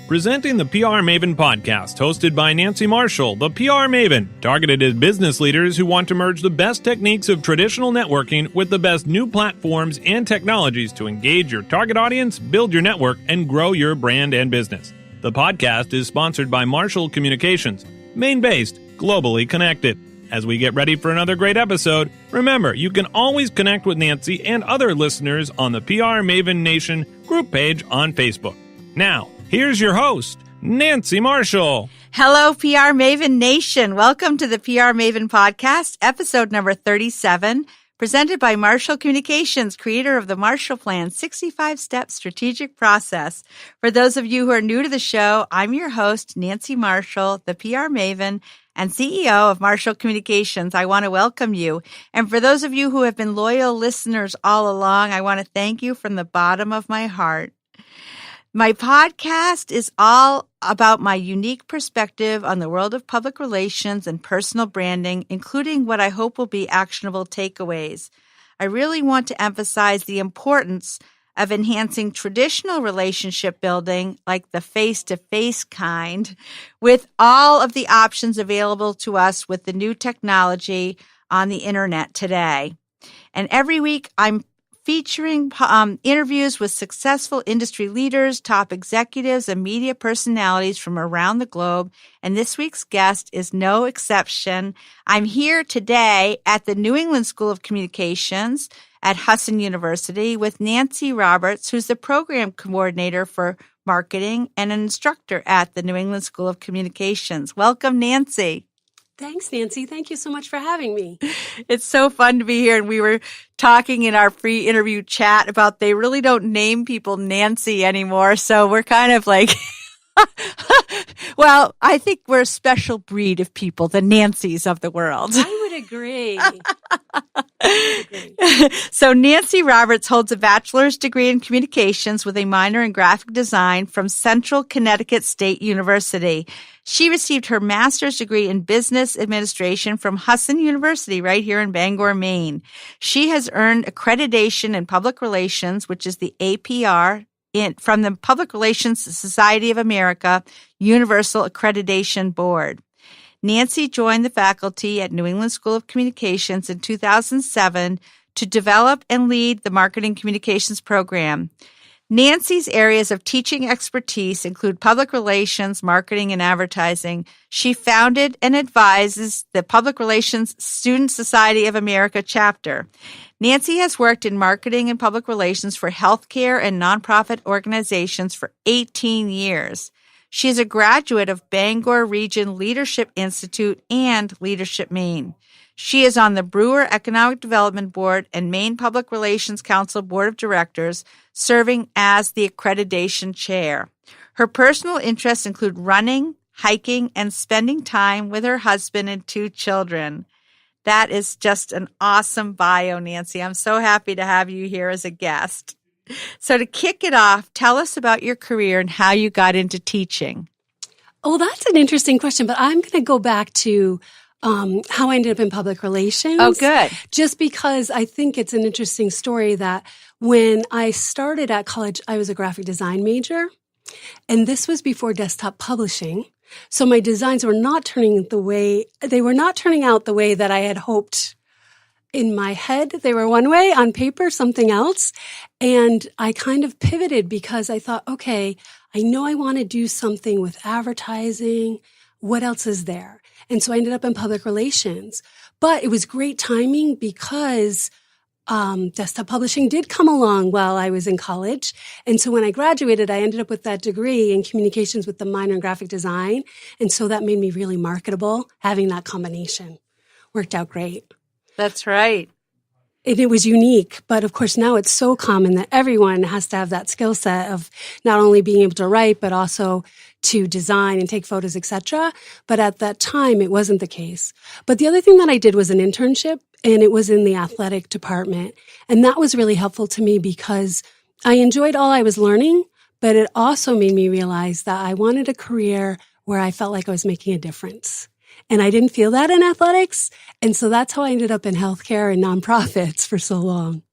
Presenting the PR Maven podcast, hosted by Nancy Marshall, the PR Maven, targeted at business leaders who want to merge the best techniques of traditional networking with the best new platforms and technologies to engage your target audience, build your network, and grow your brand and business. The podcast is sponsored by Marshall Communications, Maine-based, globally connected. As we get ready for another great episode, remember, you can always connect with Nancy and other listeners on the PR Maven Nation group page on Facebook. Now, here's your host, Nancy Marshall. Hello, PR Maven Nation. Welcome to the PR Maven podcast, episode number 37, presented by Marshall Communications, creator of the Marshall Plan 65-step strategic process. For those of you who are new to the show, I'm your host, Nancy Marshall, the PR Maven and CEO of Marshall Communications. I want to welcome you. And for those of you who have been loyal listeners all along, I want to thank you from the bottom of my heart. My podcast is all about my unique perspective on the world of public relations and personal branding, including what I hope will be actionable takeaways. I really want to emphasize the importance of enhancing traditional relationship building, like the face-to-face kind, with all of the options available to us with the new technology on the internet today. And every week, I'm featuring interviews with successful industry leaders, top executives, and media personalities from around the globe. And this week's guest is no exception. I'm here today at the New England School of Communications at Husson University with Nancy Roberts, who's the program coordinator for marketing and an instructor at the New England School of Communications. Welcome, Nancy. Thanks, Nancy. Thank you so much for having me. It's so fun to be here. And we were talking in our free interview chat about they really don't name people Nancy anymore. So we're kind of like, well, I think we're a special breed of people, the Nancys of the world. I would agree. So Nancy Roberts holds a bachelor's degree in communications with a minor in graphic design from Central Connecticut State University. She received her master's degree in business administration from Husson University right here in Bangor, Maine. She has earned accreditation in public relations, which is the APR, from the Public Relations Society of America Universal Accreditation Board. Nancy joined the faculty at New England School of Communications in 2007 to develop and lead the marketing communications program. Nancy's areas of teaching expertise include public relations, marketing, and advertising. She founded and advises the Public Relations Student Society of America chapter. Nancy has worked in marketing and public relations for healthcare and nonprofit organizations for 18 years. She is a graduate of Bangor Region Leadership Institute and Leadership Maine. She is on the Brewer Economic Development Board and Maine Public Relations Council Board of Directors, serving as the Accreditation Chair. Her personal interests include running, hiking, and spending time with her husband and 2 children. That is just an awesome bio, Nancy. I'm so happy to have you here as a guest. So to kick it off, tell us about your career and how you got into teaching. Oh, that's an interesting question, but I'm going to go back to how I ended up in public relations. Oh, good. Just because I think it's an interesting story that when I started at college, I was a graphic design major, and this was before desktop publishing. So my designs were not turning out the way that I had hoped in my head. They were one way, on paper, something else. And I kind of pivoted because I thought, okay, I know I want to do something with advertising. What else is there? And so I ended up in public relations. But it was great timing because desktop publishing did come along while I was in college. And so when I graduated, I ended up with that degree in communications with the minor in graphic design. And so that made me really marketable. Having that combination worked out great. That's right. It was unique, but of course now it's so common that everyone has to have that skill set of not only being able to write, but also to design and take photos, etc. But at that time, it wasn't the case. But the other thing that I did was an internship, and it was in the athletic department. And that was really helpful to me because I enjoyed all I was learning, but it also made me realize that I wanted a career where I felt like I was making a difference. And I didn't feel that in athletics. And so that's how I ended up in healthcare and nonprofits for so long.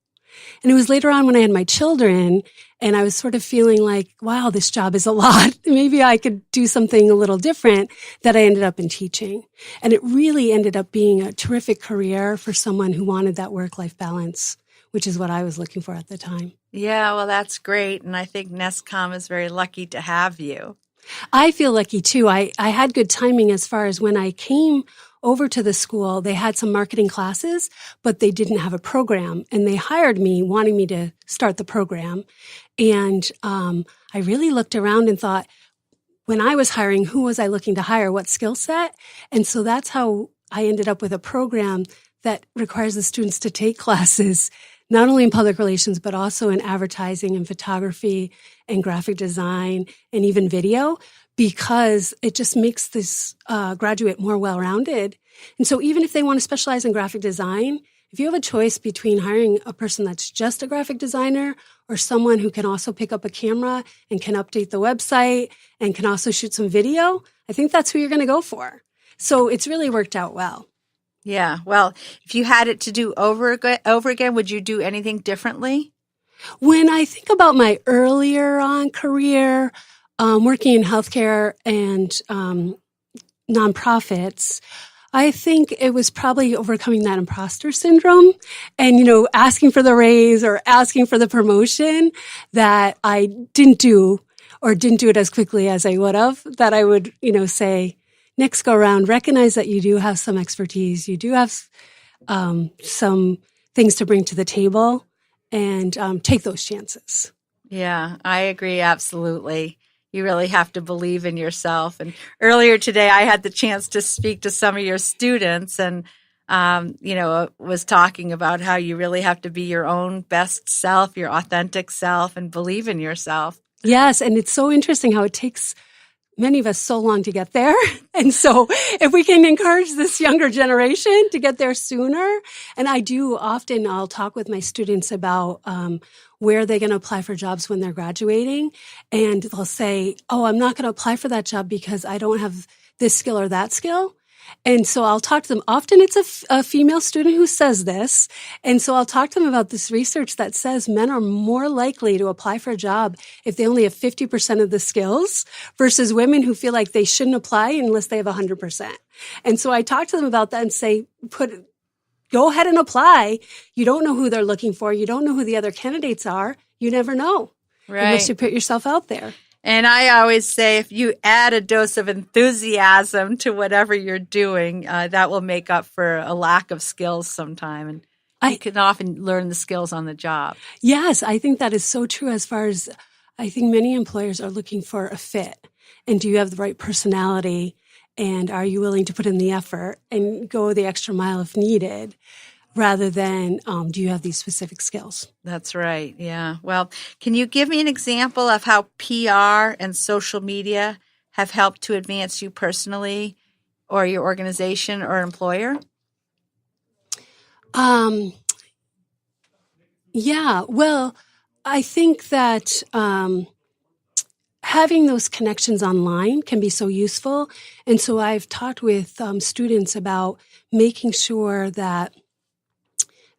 And it was later on when I had my children and I was sort of feeling like, wow, this job is a lot. Maybe I could do something a little different, that I ended up in teaching. And it really ended up being a terrific career for someone who wanted that work-life balance, which is what I was looking for at the time. Yeah, well, that's great. And I think NESCOM is very lucky to have you. I feel lucky too. I had good timing as far as when I came over to the school, they had some marketing classes, but they didn't have a program. And they hired me, wanting me to start the program. And I really looked around and thought, when I was hiring, who was I looking to hire? What skill set? And so that's how I ended up with a program that requires the students to take classes, not only in public relations, but also in advertising and photography and graphic design and even video, because it just makes this graduate more well-rounded. And so even if they want to specialize in graphic design, if you have a choice between hiring a person that's just a graphic designer or someone who can also pick up a camera and can update the website and can also shoot some video, I think that's who you're going to go for. So it's really worked out well. Yeah. Well, if you had it to do over again, would you do anything differently? When I think about my earlier on career, working in healthcare and nonprofits, I think it was probably overcoming that imposter syndrome and, asking for the raise or asking for the promotion that I didn't do or didn't do it as quickly as I would have, that I would, say, next go around, recognize that you do have some expertise, you do have some things to bring to the table, and take those chances. Yeah, I agree. Absolutely. You really have to believe in yourself. And earlier today, I had the chance to speak to some of your students and, was talking about how you really have to be your own best self, your authentic self, and believe in yourself. Yes. And it's so interesting how it takes many of us so long to get there. And so if we can encourage this younger generation to get there sooner, and I do often, I'll talk with my students about where they're going to apply for jobs when they're graduating. And they'll say, oh, I'm not going to apply for that job because I don't have this skill or that skill. And so I'll talk to them. Often it's a female student who says this. And so I'll talk to them about this research that says men are more likely to apply for a job if they only have 50% of the skills versus women who feel like they shouldn't apply unless they have 100%. And so I talk to them about that and say, go ahead and apply. You don't know who they're looking for. You don't know who the other candidates are. You never know. Right. Unless you put yourself out there. And I always say if you add a dose of enthusiasm to whatever you're doing, that will make up for a lack of skills sometime. And you can often learn the skills on the job. Yes, I think that is so true as far as I think many employers are looking for a fit. And do you have the right personality? And are you willing to put in the effort and go the extra mile if needed? Rather than, do you have these specific skills? That's right. Yeah. Well, can you give me an example of how PR and social media have helped to advance you personally or your organization or employer? Yeah. Well, I think that having those connections online can be so useful. And so I've talked with students about making sure that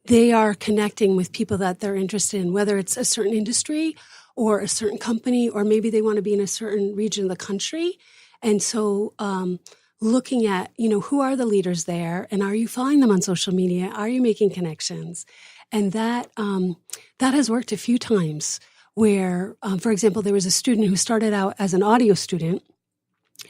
they are connecting with people that they're interested in, whether it's a certain industry or a certain company, or maybe they want to be in a certain region of the country. And so looking at, who are the leaders there, and are you following them on social media? Are you making connections? And that has worked a few times where, for example, there was a student who started out as an audio student,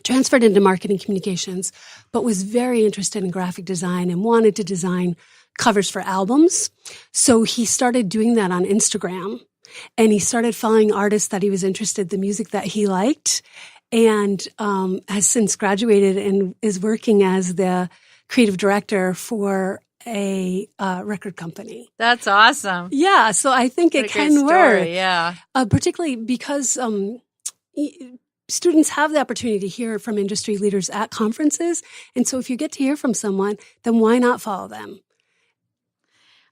transferred into marketing communications, but was very interested in graphic design and wanted to design covers for albums. So he started doing that on Instagram, and he started following artists that he was interested in, the music that he liked, and has since graduated and is working as the creative director for a record company. That's awesome. Yeah. So I think it can work. Yeah. Particularly because students have the opportunity to hear from industry leaders at conferences. And so if you get to hear from someone, then why not follow them?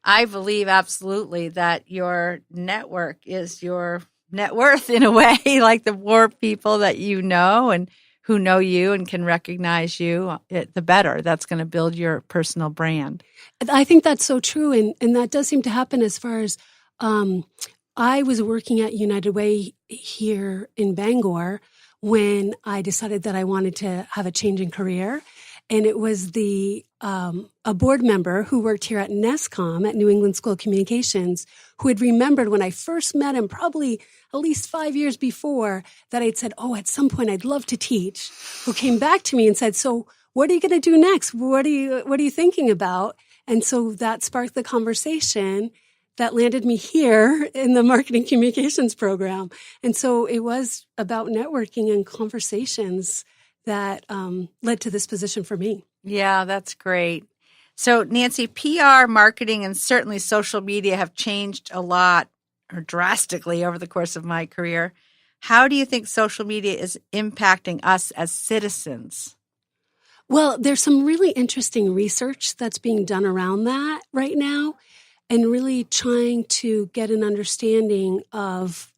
I believe absolutely that your network is your net worth in a way, like the more people that you know and who know you and can recognize you, the better. That's going to build your personal brand. I think that's so true. And that does seem to happen as far as I was working at United Way here in Bangor when I decided that I wanted to have a change in career. And it was a board member who worked here at NESCOM at New England School of Communications who had remembered when I first met him, probably at least 5 years before, that I'd said, at some point I'd love to teach, who came back to me and said, so what are you going to do next? What are you thinking about? And so that sparked the conversation that landed me here in the marketing communications program. And so it was about networking and conversations that led to this position for me. Yeah, that's great. So Nancy, PR, marketing, and certainly social media have changed a lot or drastically over the course of my career. How do you think social media is impacting us as citizens? Well, there's some really interesting research that's being done around that right now, and really trying to get an understanding of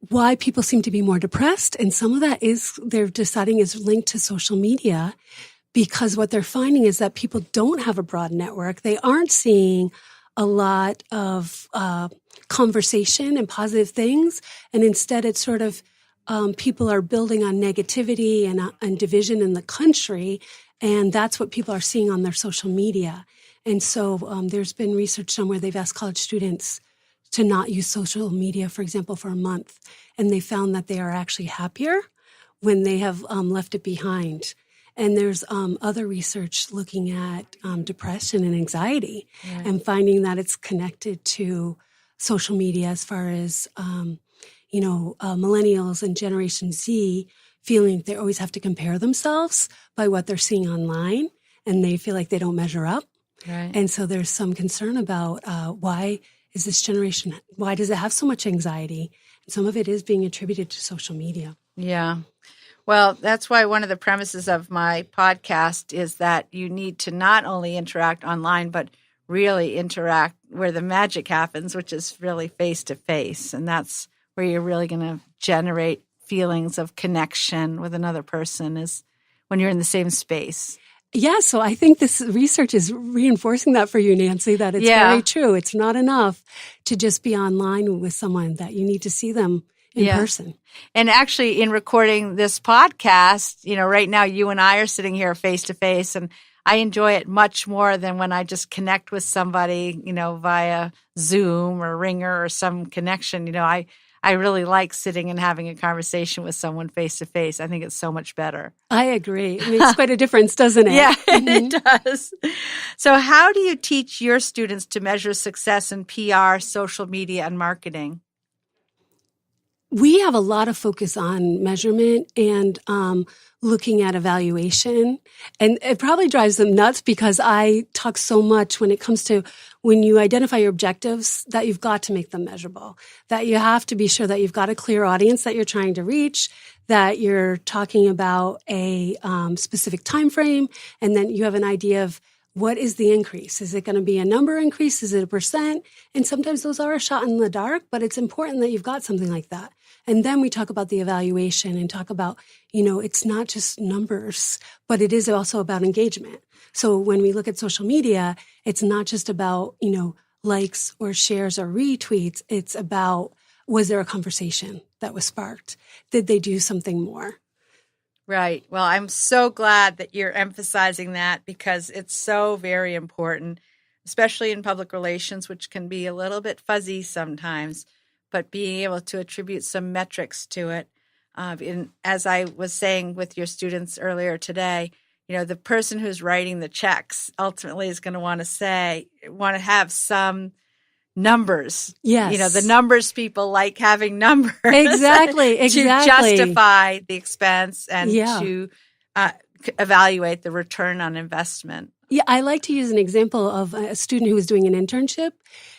why people seem to be more depressed. And some of that is, they're deciding, is linked to social media, because what they're finding is that people don't have a broad network. They aren't seeing a lot of conversation and positive things. And instead, it's sort of people are building on negativity and division in the country. And that's what people are seeing on their social media. And so there's been research done where they've asked college students to not use social media, for example, for a month. And they found that they are actually happier when they have left it behind. And there's other research looking at depression and anxiety, right, and finding that it's connected to social media as far as, millennials and Generation Z feeling they always have to compare themselves by what they're seeing online, and they feel like they don't measure up. Right. And so there's some concern about why is this generation, why does it have so much anxiety? And some of it is being attributed to social media. Yeah. Well, that's why one of the premises of my podcast is that you need to not only interact online, but really interact where the magic happens, which is really face-to-face. And that's where you're really going to generate feelings of connection with another person, is when you're in the same space. Yeah, so I think this research is reinforcing that for you, Nancy, that it's very true. It's not enough to just be online with someone, that you need to see them in person. And actually, in recording this podcast, right now you and I are sitting here face to face, and I enjoy it much more than when I just connect with somebody, via Zoom or Ringer or some connection. I really like sitting and having a conversation with someone face to face. I think it's so much better. I agree. It makes quite a difference, doesn't it? Yeah, it does. So how do you teach your students to measure success in PR, social media, and marketing? We have a lot of focus on measurement and looking at evaluation. And it probably drives them nuts because I talk so much when it comes to when you identify your objectives that you've got to make them measurable, that you have to be sure that you've got a clear audience that you're trying to reach, that you're talking about a specific time frame, and then you have an idea of what is the increase? Is it going to be a number increase? Is it a percent? And sometimes those are a shot in the dark, but it's important that you've got something like that. And then we talk about the evaluation and talk about, it's not just numbers, but it is also about engagement. So when we look at social media, it's not just about, likes or shares or retweets. It's about, was there a conversation that was sparked? Did they do something more? Right. Well, I'm so glad that you're emphasizing that, because it's so very important, especially in public relations, which can be a little bit fuzzy sometimes, but being able to attribute some metrics to it. As I was saying with your students earlier today, the person who's writing the checks ultimately is going to want to have some numbers. Yes. The numbers people like having numbers. Exactly. to justify the expense and to evaluate the return on investment. Yeah, I like to use an example of a student who was doing an internship,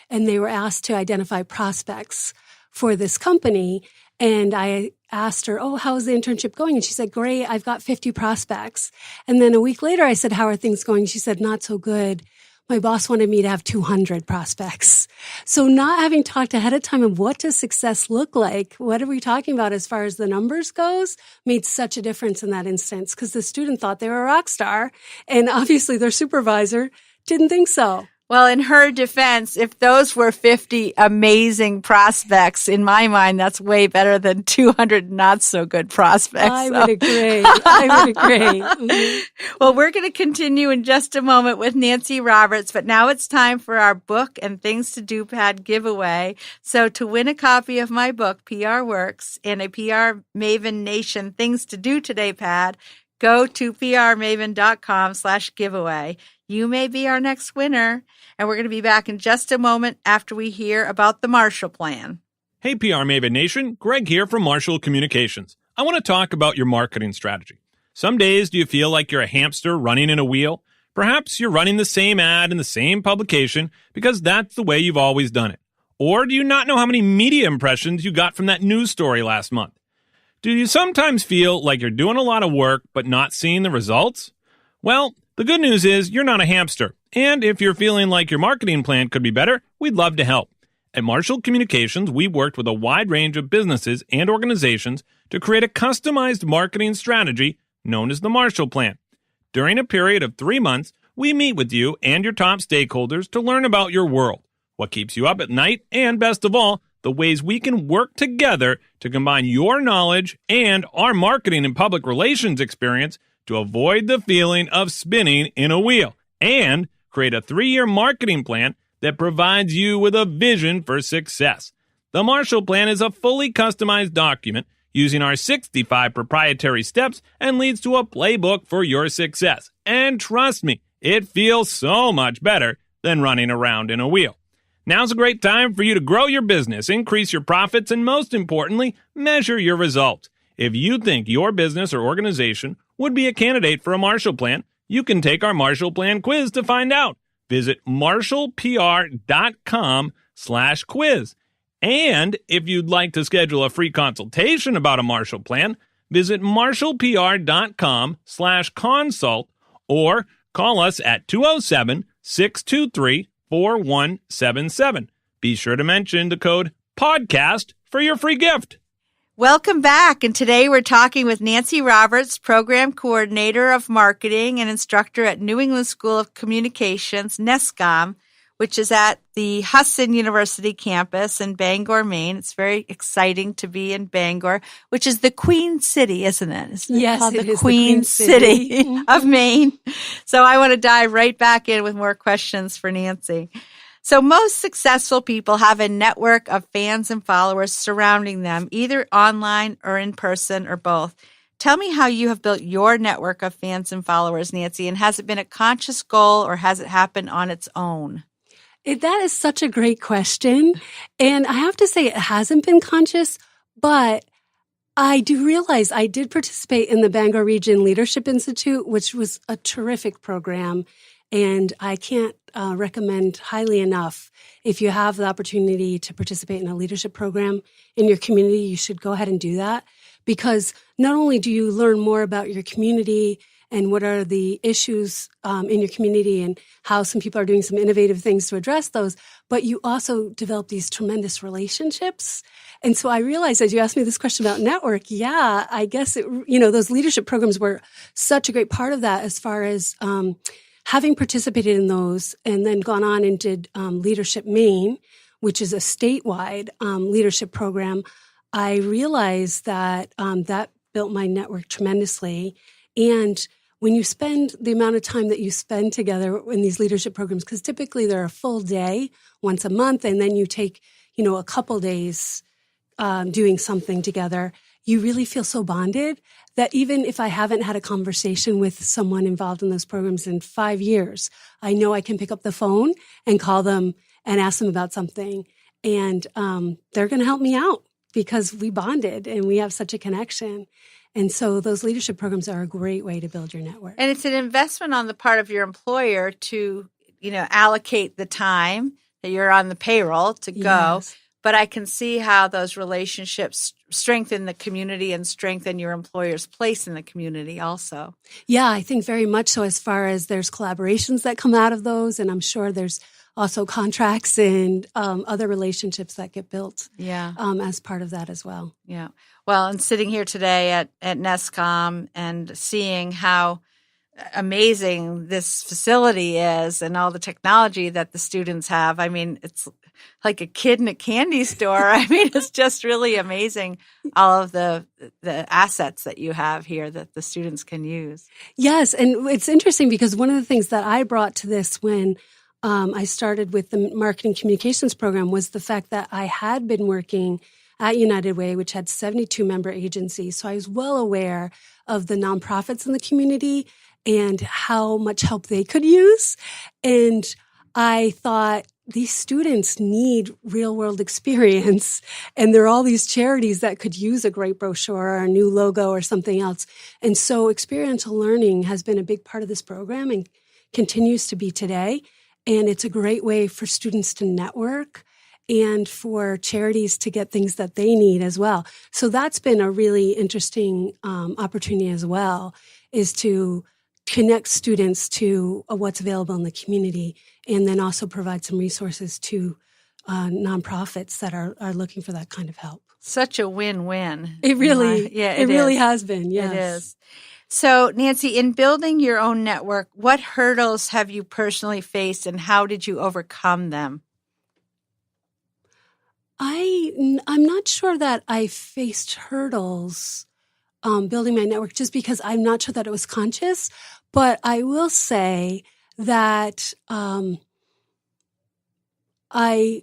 and they were asked to identify prospects for this company. And I asked her, how's the internship going? And she said, great, I've got 50 prospects. And then a week later, I said, how are things going? She said, not so good. My boss wanted me to have 200 prospects. So not having talked ahead of time of what does success look like, what are we talking about as far as the numbers goes, made such a difference in that instance, because the student thought they were a rock star. And obviously their supervisor didn't think so. Well, in her defense, if those were 50 amazing prospects, in my mind, that's way better than 200 not so good prospects. I would agree. I would agree. Mm-hmm. Well, we're going to continue in just a moment with Nancy Roberts, but now it's time for our book and Things to Do pad giveaway. So to win a copy of my book, PR Works, and a PR Maven Nation Things to Do Today pad, go to prmaven.com/giveaway. You may be our next winner, and we're going to be back in just a moment after we hear about the Marshall Plan. Hey, PR Maven Nation, Greg here from Marshall Communications. I want to talk about your marketing strategy. Some days do you feel like you're a hamster running in a wheel? Perhaps you're running the same ad in the same publication because that's the way you've always done it. Or do you not know how many media impressions you got from that news story last month? Do you sometimes feel like you're doing a lot of work but not seeing the results? Well, the good news is you're not a hamster. And if you're feeling like your marketing plan could be better, we'd love to help. At Marshall Communications, we've worked with a wide range of businesses and organizations to create a customized marketing strategy known as the Marshall Plan. During a period of 3 months, we meet with you and your top stakeholders to learn about your world, what keeps you up at night, and best of all, the ways we can work together to combine your knowledge and our marketing and public relations experience to avoid the feeling of spinning in a wheel and create a 3-year marketing plan that provides you with a vision for success. The Marshall Plan is a fully customized document using our 65 proprietary steps and leads to a playbook for your success. And trust me, it feels so much better than running around in a wheel. Now's a great time for you to grow your business, increase your profits, and most importantly, measure your results. If you think your business or organization would be a candidate for a Marshall Plan, you can take our Marshall Plan quiz to find out. Visit marshallpr.com/quiz. And if you'd like to schedule a free consultation about a Marshall Plan, visit marshallpr.com/consult or call us at 207-623-4177. Be sure to mention the code PODCAST for your free gift. Welcome back, and today we're talking with Nancy Roberts, Program Coordinator of Marketing and instructor at New England School of Communications, NESCOM, which is at the Husson University campus in Bangor, Maine. It's very exciting to be in Bangor, which is the Queen City, isn't it? Isn't yes, called it the is Queen the Queen City of Maine. So I want to dive right back in with more questions for Nancy. So most successful people have a network of fans and followers surrounding them, either online or in person or both. Tell me how you have built your network of fans and followers, Nancy, and has it been a conscious goal or has it happened on its own? That is such a great question. And I have to say it hasn't been conscious, but I do realize I did participate in the Bangor Region Leadership Institute, which was a terrific program. And I can't recommend highly enough. If you have the opportunity to participate in a leadership program in your community, you should go ahead and do that. Because not only do you learn more about your community and what are the issues in your community and how some people are doing some innovative things to address those, but you also develop these tremendous relationships. And so I realized as you asked me this question about network, yeah, I guess those leadership programs were such a great part of that as far as having participated in those and then gone on and did Leadership Maine, which is a statewide leadership program. I realized that that built my network tremendously. And when you spend the amount of time that you spend together in these leadership programs, because typically they're a full day once a month, and then you take, a couple days doing something together, you really feel so bonded that even if I haven't had a conversation with someone involved in those programs in 5 years, I know I can pick up the phone and call them and ask them about something. And they're going to help me out because we bonded and we have such a connection. And so those leadership programs are a great way to build your network. And it's an investment on the part of your employer to, allocate the time that you're on the payroll to go. Yes. But I can see how those relationships strengthen the community and strengthen your employer's place in the community also. Yeah, I think very much so, as far as there's collaborations that come out of those. And I'm sure there's also contracts and other relationships that get built as part of that as well. Yeah. Well, and sitting here today at NESCOM and seeing how amazing this facility is and all the technology that the students have. I mean, it's like a kid in a candy store. I mean, it's just really amazing, all of the assets that you have here that the students can use. Yes, and it's interesting because one of the things that I brought to this when I started with the marketing communications program was the fact that I had been working at United Way, which had 72 member agencies. So I was well aware of the nonprofits in the community and how much help they could use. And I thought, these students need real world experience. And there are all these charities that could use a great brochure or a new logo or something else. And so experiential learning has been a big part of this program and continues to be today. And it's a great way for students to network and for charities to get things that they need as well. So that's been a really interesting opportunity as well, is to connect students to what's available in the community and then also provide some resources to nonprofits that are looking for that kind of help. Such a win-win. It really, it really has been. Yes. It is. So, Nancy, in building your own network, what hurdles have you personally faced and how did you overcome them? I'm not sure that I faced hurdles building my network just because I'm not sure that it was conscious. But I will say that I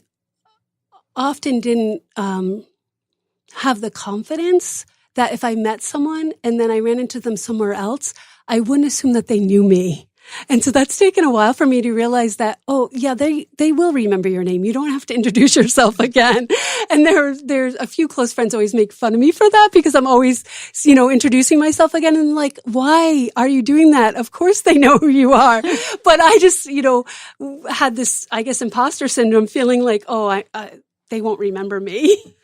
often didn't have the confidence that if I met someone and then I ran into them somewhere else, I wouldn't assume that they knew me. And so that's taken a while for me to realize that, oh, yeah, they will remember your name. You don't have to introduce yourself again. And there's a few close friends always make fun of me for that because I'm always, introducing myself again and like, why are you doing that? Of course they know who you are. But I just, had this, I guess, imposter syndrome feeling like, oh, they won't remember me.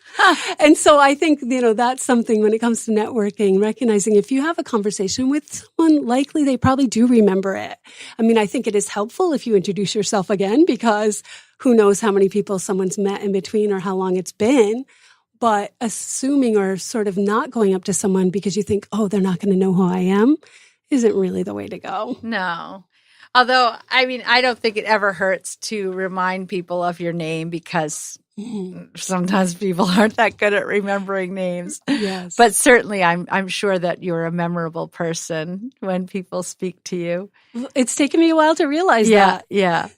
And so I think, that's something when it comes to networking, recognizing if you have a conversation with someone, likely they probably do remember it. I mean, I think it is helpful if you introduce yourself again because who knows how many people someone's met in between or how long it's been. But assuming or sort of not going up to someone because you think, oh, they're not going to know who I am isn't really the way to go. No. Although, I mean, I don't think it ever hurts to remind people of your name because sometimes people aren't that good at remembering names. Yes. But certainly I'm sure that you're a memorable person when people speak to you. It's taken me a while to realize that. Yeah.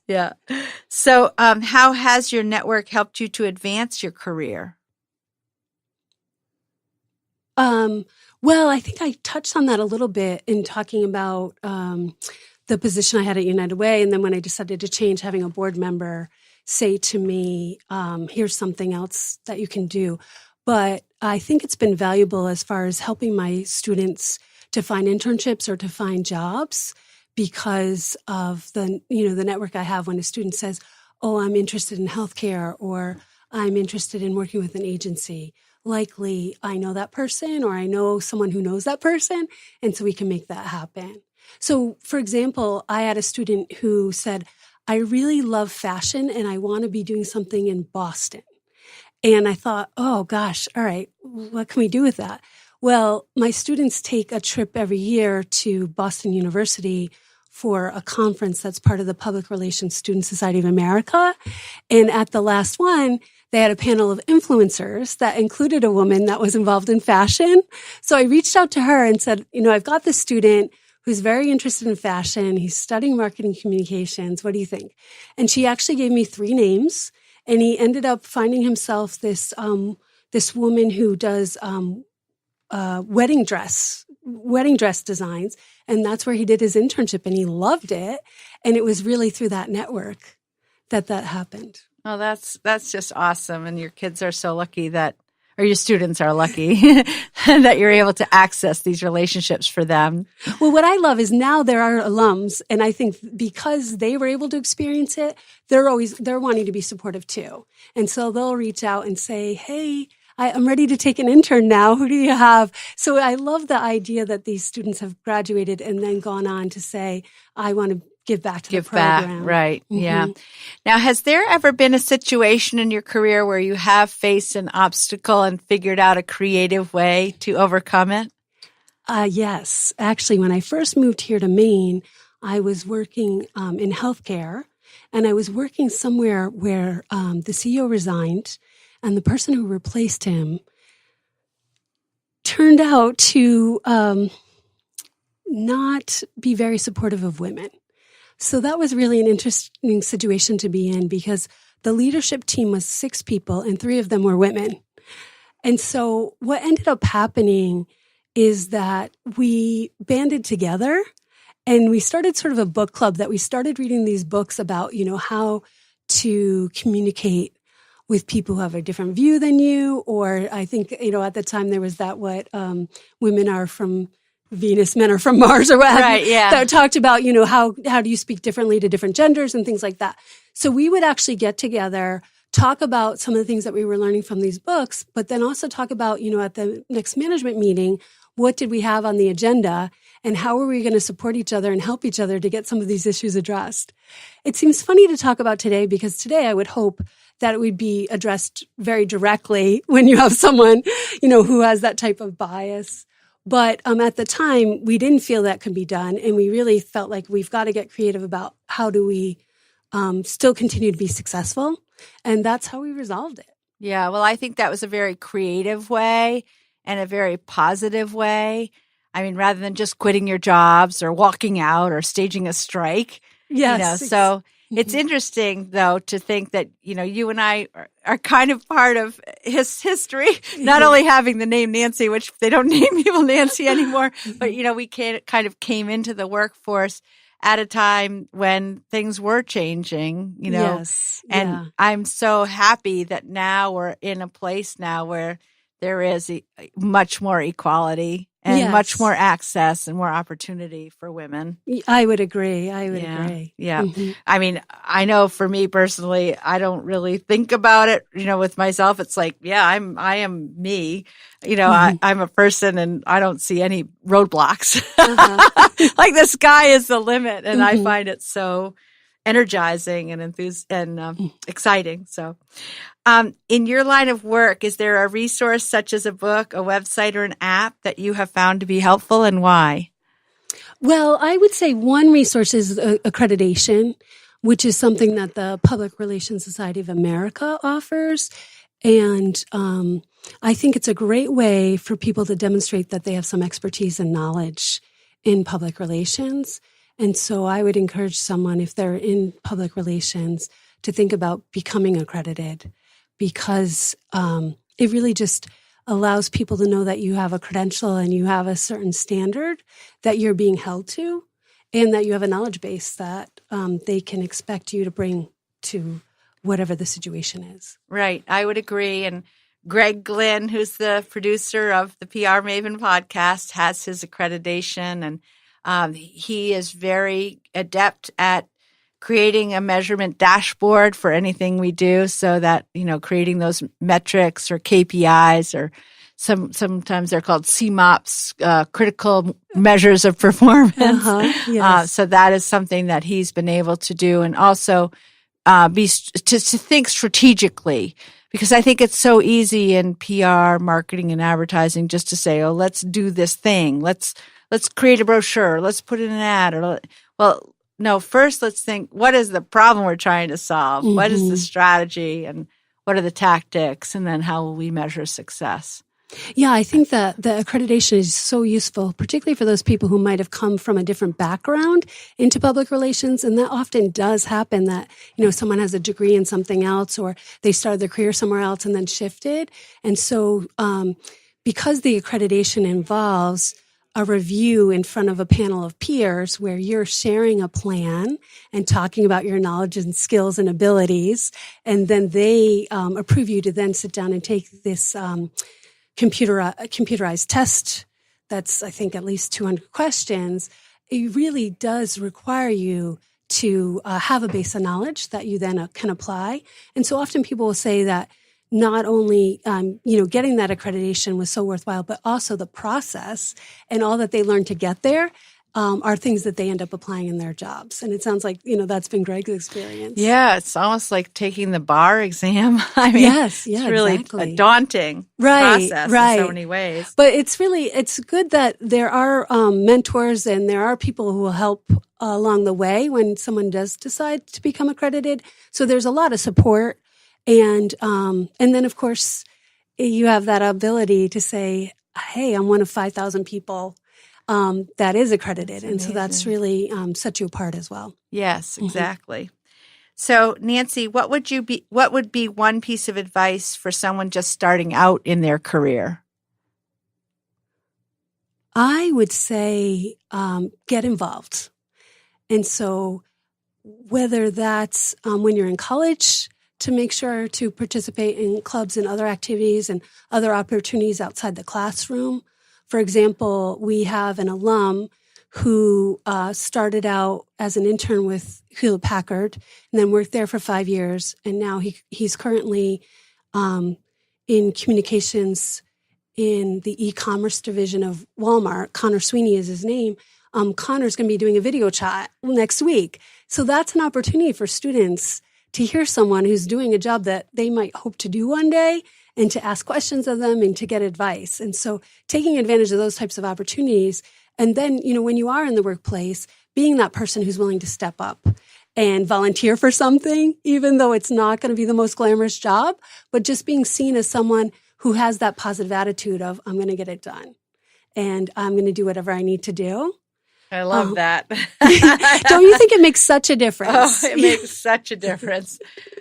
So how has your network helped you to advance your career? Well, I think I touched on that a little bit in talking about the position I had at United Way. And then when I decided to change, having a board member say to me, here's something else that you can do. But I think it's been valuable as far as helping my students to find internships or to find jobs because of the network I have when a student says, oh, I'm interested in healthcare or I'm interested in working with an agency. Likely I know that person or I know someone who knows that person. And so we can make that happen. So, for example, I had a student who said, I really love fashion and I want to be doing something in Boston. And I thought, oh gosh, all right, what can we do with that? Well, my students take a trip every year to Husson University for a conference that's part of the Public Relations Student Society of America. And at the last one, they had a panel of influencers that included a woman that was involved in fashion. So I reached out to her and said, I've got this student who's very interested in fashion. He's studying marketing communications. What do you think? And she actually gave me 3 names. And he ended up finding himself this woman who does wedding dress designs. And that's where he did his internship and he loved it. And it was really through that network that happened. Oh, that's just awesome. And your kids are so lucky or your students are lucky that you're able to access these relationships for them. Well, what I love is now there are alums, and I think because they were able to experience it, they're wanting to be supportive too. And so they'll reach out and say, hey, I'm ready to take an intern now. Who do you have? So I love the idea that these students have graduated and then gone on to say, I want to give back to the program. Right. Mm-hmm. Yeah. Now, has there ever been a situation in your career where you have faced an obstacle and figured out a creative way to overcome it? Yes. Actually, when I first moved here to Maine, I was working in healthcare, and I was working somewhere where the CEO resigned, and the person who replaced him turned out to not be very supportive of women. So that was really an interesting situation to be in, because the leadership team was 6 people and 3 of them were women. And so what ended up happening is that we banded together and we started sort of a book club that we started reading these books about, how to communicate with people who have a different view than you. Or I think, at the time there was that women are from Venus, men are from Mars, or what have Right, you, yeah. that talked about, how do you speak differently to different genders and things like that. So we would actually get together, talk about some of the things that we were learning from these books, but then also talk about, at the next management meeting, what did we have on the agenda and how are we going to support each other and help each other to get some of these issues addressed? It seems funny to talk about today, because today I would hope that it would be addressed very directly when you have someone, who has that type of bias. But at the time, we didn't feel that could be done. And we really felt like we've got to get creative about how do we still continue to be successful. And that's how we resolved it. Yeah, well, I think that was a very creative way and a very positive way. I mean, rather than just quitting your jobs or walking out or staging a strike. Yes. So it's interesting, though, to think that, you and I are kind of part of his history, not only having the name Nancy, which they don't name people Nancy anymore, but, we kind of came into the workforce at a time when things were changing, Yes. And Yeah. I'm so happy that now we're in a place now where there is much more equality and Yes. much more access and more opportunity for women. I would agree. agree. Yeah. Mhm. I mean, I know for me personally, I don't really think about it, with myself. It's like, yeah, I am me. I'm a person and I don't see any roadblocks. Like the sky is the limit. And I find it so energizing and exciting. So, in your line of work, is there a resource such as a book, a website, or an app that you have found to be helpful, and why? Well, I would say one resource is accreditation, which is something that the Public Relations Society of America offers. And I think it's a great way for people to demonstrate that they have some expertise and knowledge in public relations. And so I would encourage someone, if they're in public relations, to think about becoming accredited, because it really just allows people to know that you have a credential and you have a certain standard that you're being held to, and that you have a knowledge base that they can expect you to bring to whatever the situation is. Right. I would agree. And Greg Glynn, who's the producer of the PR Maven podcast, has his accreditation, and he is very adept at creating a measurement dashboard for anything we do, so that, creating those metrics or KPIs, or sometimes they're called CMOPs, critical measures of performance. Yes. So that is something that he's been able to do, and also to think strategically, because I think it's so easy in PR, marketing, and advertising just to say, "Oh, let's do this thing. Let's create a brochure. Let's put in an ad." No, first let's think, what is the problem we're trying to solve? What is the strategy, and what are the tactics? And then how will we measure success? Yeah, I think that the accreditation is so useful, particularly for those people who might have come from a different background into public relations. And that often does happen, that, someone has a degree in something else, or they started their career somewhere else and then shifted. And so because the accreditation involves a review in front of a panel of peers where you're sharing a plan and talking about your knowledge and skills and abilities, and then they approve you to then sit down and take this computerized test that's, I think, at least 200 questions, it really does require you to have a base of knowledge that you then can apply. And so often people will say that not only, getting that accreditation was so worthwhile, but also the process and all that they learned to get there are things that they end up applying in their jobs. And it sounds like, that's been Greg's experience. Yeah, it's almost like taking the bar exam. I mean, it's really exactly. a daunting process in so many ways. But it's good that there are mentors and there are people who will help along the way when someone does decide to become accredited. So there's a lot of support. And then, of course, you have that ability to say, hey, I'm one of 5,000 people that is accredited. And so that's really set you apart as well. Yes, exactly. Mm-hmm. So Nancy, what would be one piece of advice for someone just starting out in their career? I would say get involved. And so whether that's when you're in college, to make sure to participate in clubs and other activities and other opportunities outside the classroom. For example, we have an alum who started out as an intern with Hewlett-Packard and then worked there for 5 years. And now he's currently in communications in the e-commerce division of Walmart. Connor Sweeney is his name. Connor's going to be doing a video chat next week. So that's an opportunity for students to hear someone who's doing a job that they might hope to do one day and to ask questions of them and to get advice. And so taking advantage of those types of opportunities. And then, when you are in the workplace, being that person who's willing to step up and volunteer for something, even though it's not going to be the most glamorous job, but just being seen as someone who has that positive attitude of, I'm going to get it done and I'm going to do whatever I need to do. I love that. Don't you think it makes such a difference? Oh, it makes such a difference.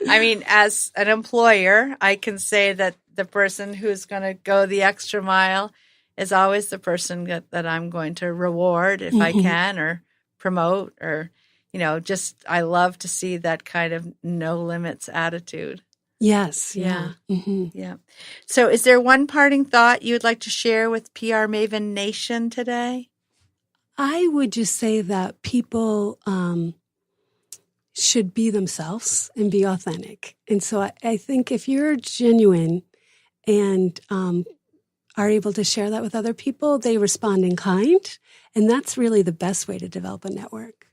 I mean, as an employer, I can say that the person who's going to go the extra mile is always the person that I'm going to reward if I can or promote or, I love to see that kind of no limits attitude. Yes. Yeah. Yeah. So is there one parting thought you would like to share with PR Maven Nation today? I would just say that people should be themselves and be authentic. And so I think if you're genuine and are able to share that with other people, they respond in kind. And that's really the best way to develop a network.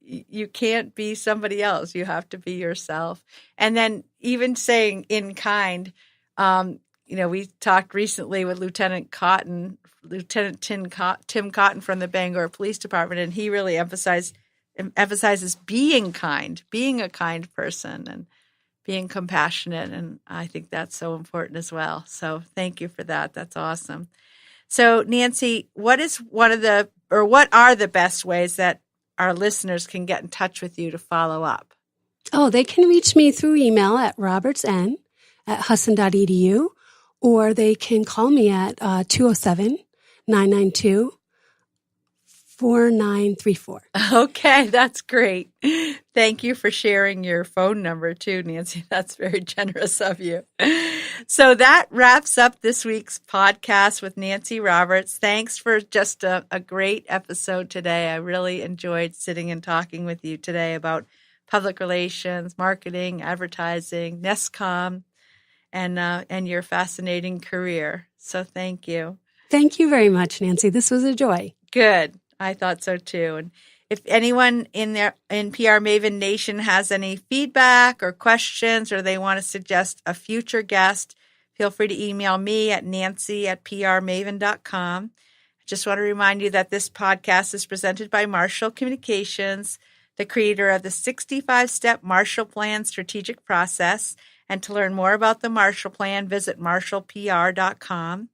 You can't be somebody else. You have to be yourself. And then even saying in kind, we talked recently with Lieutenant Tim Cotton from the Bangor Police Department, and he really emphasizes being kind, being a kind person and being compassionate. And I think that's so important as well. So thank you for that. That's awesome. So Nancy, what are the best ways that our listeners can get in touch with you to follow up? Oh, they can reach me through email at robertson@husson.edu, or they can call me at 207-992-4934. Okay, that's great. Thank you for sharing your phone number too, Nancy. That's very generous of you. So that wraps up this week's podcast with Nancy Roberts. Thanks for just a great episode today. I really enjoyed sitting and talking with you today about public relations, marketing, advertising, NESCOM, and your fascinating career. So thank you. Thank you very much, Nancy. This was a joy. Good. I thought so too. And if anyone in PR Maven Nation has any feedback or questions, or they want to suggest a future guest, feel free to email me at nancy@prmaven.com. I just want to remind you that this podcast is presented by Marshall Communications, the creator of the 65-step Marshall Plan strategic process. And to learn more about the Marshall Plan, visit marshallpr.com.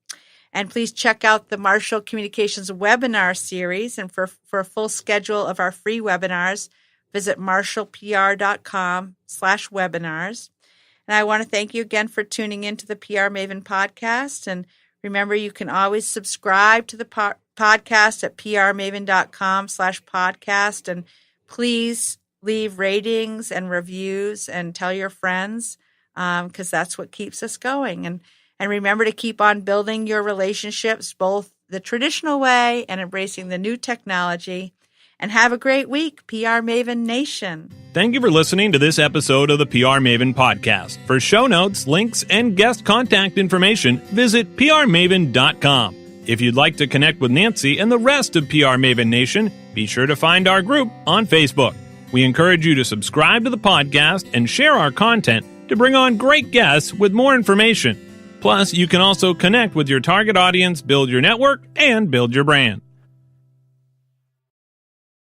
And please check out the Marshall Communications webinar series. And for a full schedule of our free webinars, visit marshallpr.com/webinars. And I want to thank you again for tuning in to the PR Maven podcast. And remember, you can always subscribe to the podcast at prmaven.com/podcast. And please leave ratings and reviews and tell your friends, because that's what keeps us going. And remember to keep on building your relationships, both the traditional way and embracing the new technology. And have a great week, PR Maven Nation. Thank you for listening to this episode of the PR Maven podcast. For show notes, links, and guest contact information, visit prmaven.com. If you'd like to connect with Nancy and the rest of PR Maven Nation, be sure to find our group on Facebook. We encourage you to subscribe to the podcast and share our content to bring on great guests with more information. Plus, you can also connect with your target audience, build your network, and build your brand.